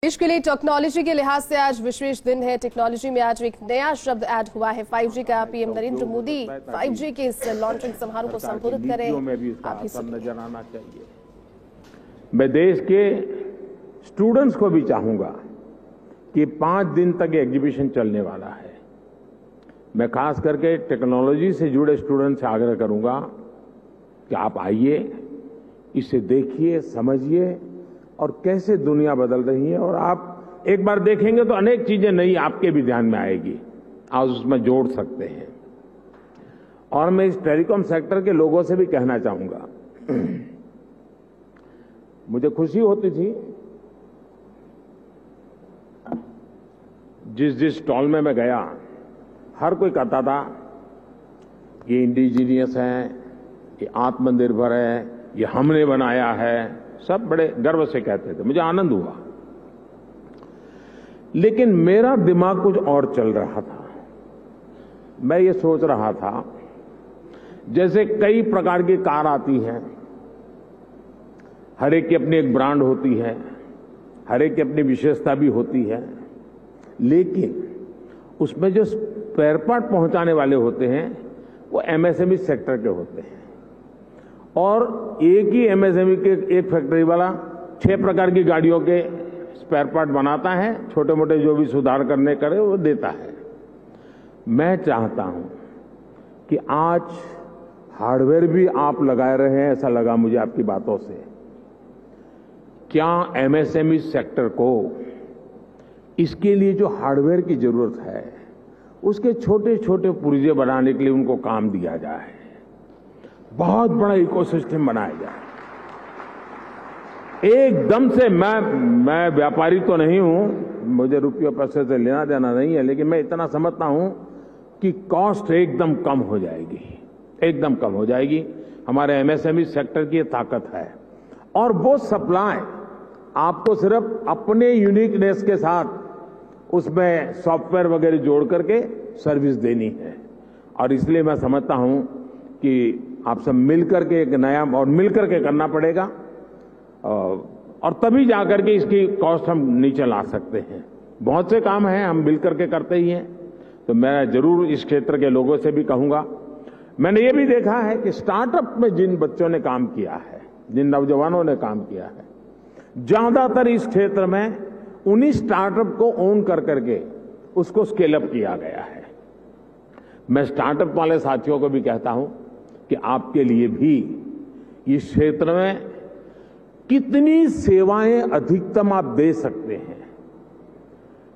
देश के लिए टेक्नोलॉजी के लिहाज से आज विशेष दिन है। टेक्नोलॉजी में आज एक नया शब्द ऐड हुआ है 5G का। पीएम नरेंद्र मोदी 5G के इस लॉन्चिंग समारोह को संबोधित करें। आप ही नजर आना चाहिए। मैं देश के स्टूडेंट्स को भी चाहूंगा कि 5 दिन तक ये एग्जीबिशन चलने वाला है। मैं खास करके टेक्नोलॉजी से जुड़े स्टूडेंट्स से आग्रह करूंगा कि आप आइए, इसे देखिए, समझिए और कैसे दुनिया बदल रही है। और आप एक बार देखेंगे तो अनेक चीजें नई आपके भी ध्यान में आएगी, आप उसमें जोड़ सकते हैं। और मैं इस टेलीकॉम सेक्टर के लोगों से भी कहना चाहूंगा, मुझे खुशी होती थी जिस स्टॉल में मैं गया, हर कोई कहता था ये इंडिजीनियस है, ये आत्मनिर्भर है, ये हमने बनाया है। सब बड़े गर्व से कहते थे, मुझे आनंद हुआ। लेकिन मेरा दिमाग कुछ और चल रहा था। मैं ये सोच रहा था, जैसे कई प्रकार की कार आती हैं, हर एक की अपनी एक ब्रांड होती है, हर एक की अपनी विशेषता भी होती है, लेकिन उसमें जो स्पेयर पार्ट पहुंचाने वाले होते हैं वो एमएसएमई सेक्टर के होते हैं। और एक ही एमएसएमई के एक फैक्ट्री वाला 6 प्रकार की गाड़ियों के स्पेयर पार्ट बनाता है, छोटे मोटे जो भी सुधार करने करे वो देता है। मैं चाहता हूं कि आज हार्डवेयर भी आप लगाए रहे हैं, ऐसा लगा मुझे आपकी बातों से। क्या एमएसएमई सेक्टर को इसके लिए जो हार्डवेयर की जरूरत है, उसके छोटे छोटे पुर्जे बनाने के लिए उनको काम दिया जाए, बहुत बड़ा इकोसिस्टम बनाया जाए। एकदम से मैं व्यापारी तो नहीं हूं, मुझे रुपये पैसे से लेना देना नहीं है, लेकिन मैं इतना समझता हूं कि कॉस्ट एकदम कम हो जाएगी, एकदम कम हो जाएगी। हमारे एमएसएमई सेक्टर की ये ताकत है। और वो सप्लाई आपको सिर्फ अपने यूनिकनेस के साथ उसमें सॉफ्टवेयर वगैरह जोड़ करके सर्विस देनी है। और इसलिए मैं समझता हूं कि आप सब मिलकर के एक नया और मिलकर के करना पड़ेगा, और तभी जाकर के इसकी कॉस्ट हम नीचे ला सकते हैं। बहुत से काम हैं, हम मिलकर के करते ही हैं। तो मैं जरूर इस क्षेत्र के लोगों से भी कहूंगा। मैंने ये भी देखा है कि स्टार्टअप में जिन बच्चों ने काम किया है, जिन नौजवानों ने काम किया है, ज्यादातर इस क्षेत्र में उन्हीं स्टार्टअप को ओन कर करके उसको स्केल अप किया गया है। मैं स्टार्टअप वाले साथियों को भी कहता हूं कि आपके लिए भी इस क्षेत्र में कितनी सेवाएं अधिकतम आप दे सकते हैं,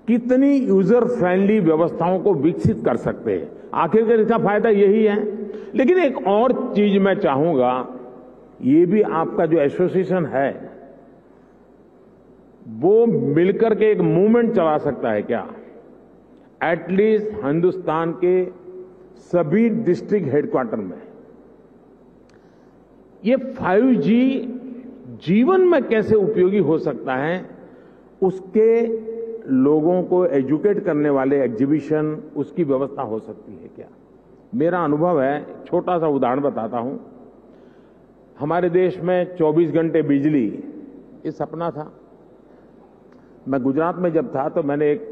कितनी यूजर फ्रेंडली व्यवस्थाओं को विकसित कर सकते हैं, आखिरकार इसका फायदा यही है। लेकिन एक और चीज मैं चाहूंगा, ये भी आपका जो एसोसिएशन है वो मिलकर के एक मूवमेंट चला सकता है क्या? एटलीस्ट हिंदुस्तान के सभी डिस्ट्रिक्ट हेडक्वार्टर में ये 5G जीवन में कैसे उपयोगी हो सकता है, उसके लोगों को एजुकेट करने वाले एग्जीबिशन, उसकी व्यवस्था हो सकती है क्या? मेरा अनुभव है, छोटा सा उदाहरण बताता हूं। हमारे देश में 24 घंटे बिजली, ये सपना था। मैं गुजरात में जब था तो मैंने एक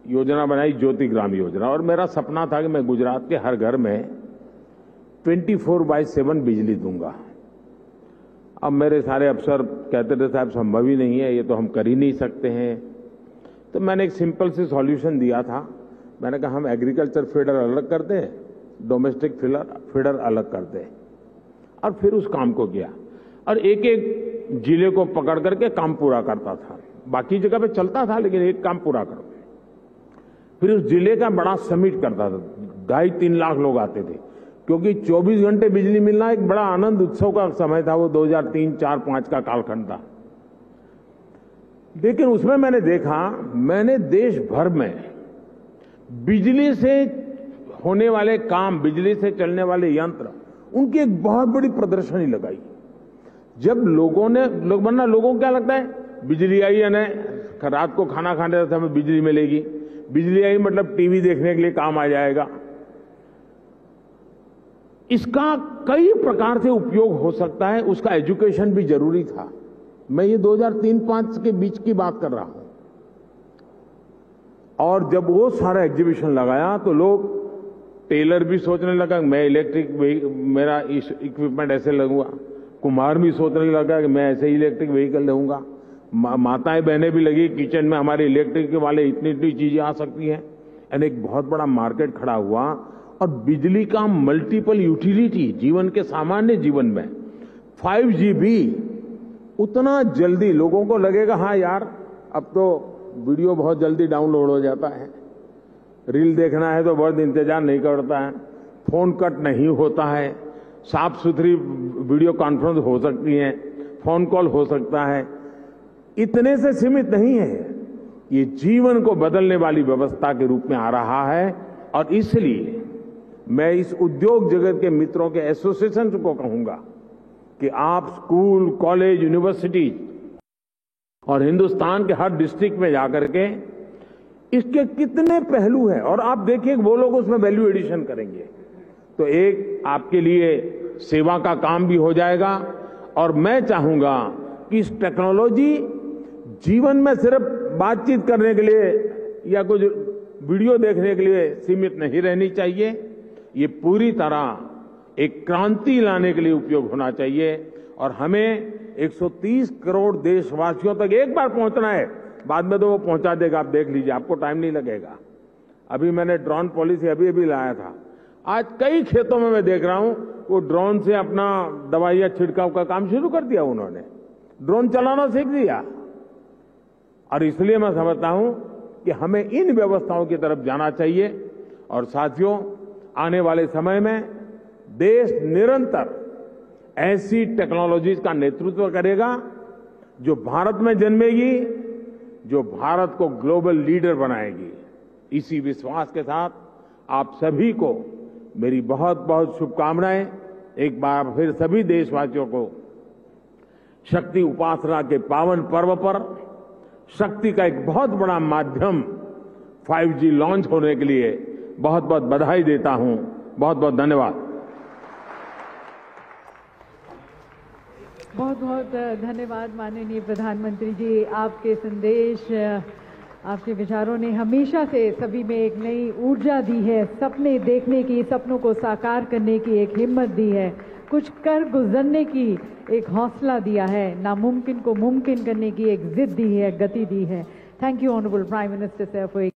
योजना बनाई, ज्योति ग्राम योजना, और मेरा सपना था कि मैं गुजरात के हर घर में 24/7 बिजली दूंगा। अब मेरे सारे अफसर कहते थे साहब संभव ही नहीं है, ये तो हम कर ही नहीं सकते हैं। तो मैंने एक सिंपल सी सॉल्यूशन दिया था। मैंने कहा हम एग्रीकल्चर फीडर अलग कर दें, डोमेस्टिक फीडर अलग कर दें, और फिर उस काम को किया। और एक एक जिले को पकड़ करके काम पूरा करता था। बाकी जगह पे चलता था, लेकिन एक काम पूरा करो। फिर उस जिले का बड़ा समिट करता था, 2.5-3 लाख लोग आते थे, क्योंकि 24 घंटे बिजली मिलना एक बड़ा आनंद उत्सव का समय था। वो 2003, 4, 5 का कालखंड था। लेकिन उसमें मैंने देखा, मैंने देश भर में बिजली से होने वाले काम, बिजली से चलने वाले यंत्र, उनकी एक बहुत बड़ी प्रदर्शनी लगाई। जब लोगों को क्या लगता है, बिजली आई है ना, रात को खाना खाने से हमें बिजली मिलेगी, बिजली आई मतलब टीवी देखने के लिए काम आ जाएगा। इसका कई प्रकार से उपयोग हो सकता है, उसका एजुकेशन भी जरूरी था। मैं ये 2003-05 के बीच की बात कर रहा हूं। और जब वो सारा एग्जीबिशन लगाया तो लोग, टेलर भी सोचने लगा मैं इलेक्ट्रिक मेरा इक्विपमेंट ऐसे लगूंगा, कुम्हार भी सोचने लगा कि मैं ऐसे इलेक्ट्रिक व्हीकल लूंगा, माताएं बहनें भी लगी किचन में हमारे इलेक्ट्रिक वाले इतनी इतनी चीजें आ सकती हैं। यानी एक बहुत बड़ा मार्केट खड़ा हुआ। और बिजली का मल्टीपल यूटिलिटी जीवन के सामान्य जीवन में 5G भी उतना जल्दी, लोगों को लगेगा हाँ यार अब तो वीडियो बहुत जल्दी डाउनलोड हो जाता है, रील देखना है तो बहुत इंतजार नहीं करता है, फोन कट नहीं होता है, साफ सुथरी वीडियो कॉन्फ्रेंस हो सकती है, फोन कॉल हो सकता है। इतने से सीमित नहीं है, ये जीवन को बदलने वाली व्यवस्था के रूप में आ रहा है। और इसलिए मैं इस उद्योग जगत के मित्रों के एसोसिएशन को कहूंगा कि आप स्कूल, कॉलेज, यूनिवर्सिटी और हिंदुस्तान के हर डिस्ट्रिक्ट में जाकर के इसके कितने पहलू हैं, और आप देखिए वो लोग उसमें वैल्यू एडिशन करेंगे तो एक आपके लिए सेवा का काम भी हो जाएगा। और मैं चाहूंगा कि इस टेक्नोलॉजी जीवन में सिर्फ बातचीत करने के लिए या कुछ वीडियो देखने के लिए सीमित नहीं रहनी चाहिए, ये पूरी तरह एक क्रांति लाने के लिए उपयोग होना चाहिए। और हमें 130 करोड़ देशवासियों तक एक बार पहुंचना है, बाद में तो वो पहुंचा देगा, आप देख लीजिए, आपको टाइम नहीं लगेगा। अभी मैंने ड्रोन पॉलिसी अभी लाया था, आज कई खेतों में मैं देख रहा हूं वो ड्रोन से अपना दवाइयां छिड़काव का काम शुरू कर दिया, उन्होंने ड्रोन चलाना सीख दिया। और इसलिए मैं समझता हूं कि हमें इन व्यवस्थाओं की तरफ जाना चाहिए। और साथियों, आने वाले समय में देश निरंतर ऐसी टेक्नोलॉजीज का नेतृत्व करेगा जो भारत में जन्मेगी, जो भारत को ग्लोबल लीडर बनाएगी। इसी विश्वास के साथ आप सभी को मेरी बहुत बहुत शुभकामनाएं। एक बार फिर सभी देशवासियों को शक्ति उपासना के पावन पर्व पर शक्ति का एक बहुत बड़ा माध्यम 5G लॉन्च होने के लिए बहुत बहुत बधाई देता हूं। बहुत बहुत धन्यवाद। बहुत बहुत धन्यवाद माननीय प्रधानमंत्री जी। आपके संदेश, आपके विचारों ने हमेशा से सभी में एक नई ऊर्जा दी है, सपने देखने की, सपनों को साकार करने की एक हिम्मत दी है, कुछ कर गुजरने की एक हौसला दिया है, नामुमकिन को मुमकिन करने की एक जिद दी है, गति दी है। Thank you honourable prime minister sir for